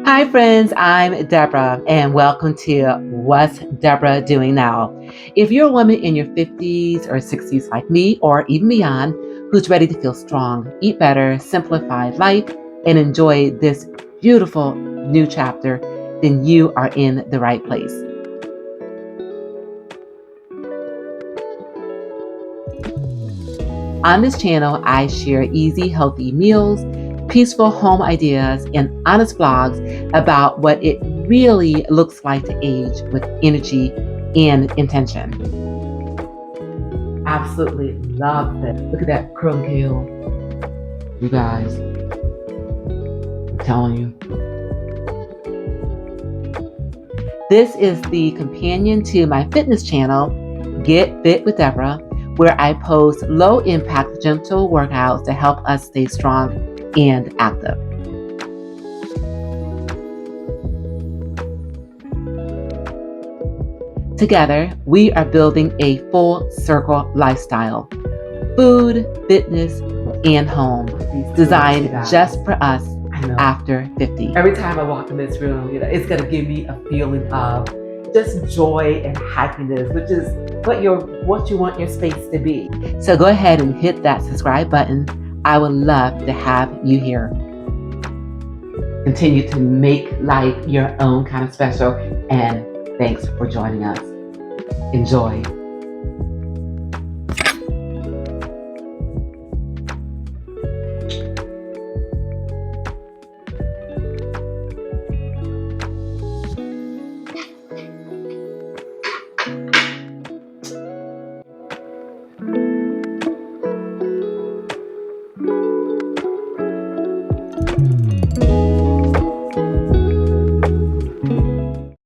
Hi, friends. I'm Deborah, and welcome to What's Deborah Doing Now? If you're a woman in your 50s or 60s like me, or even beyond, who's ready to feel strong, eat better, simplify life, and enjoy this beautiful new chapter, then you are in the right place. On this channel, I share easy, healthy meals, peaceful home ideas, and honest vlogs about what it really looks like to age with energy and intention. Absolutely love this. Look at that curlicue. You guys, I'm telling you. This is the companion to my fitness channel, Get Fit with Deborah, where I post low-impact, gentle workouts to help us stay strong and active. Together, we are building a full circle lifestyle, food, fitness, and home, designed just for us after 50. Every time I walk in this room, it's going to give me a feeling of just joy and happiness, which is what you want your space to be. So go ahead and hit that subscribe button. I would love to have you here. Continue to make life your own kind of special, and thanks for joining us. Enjoy.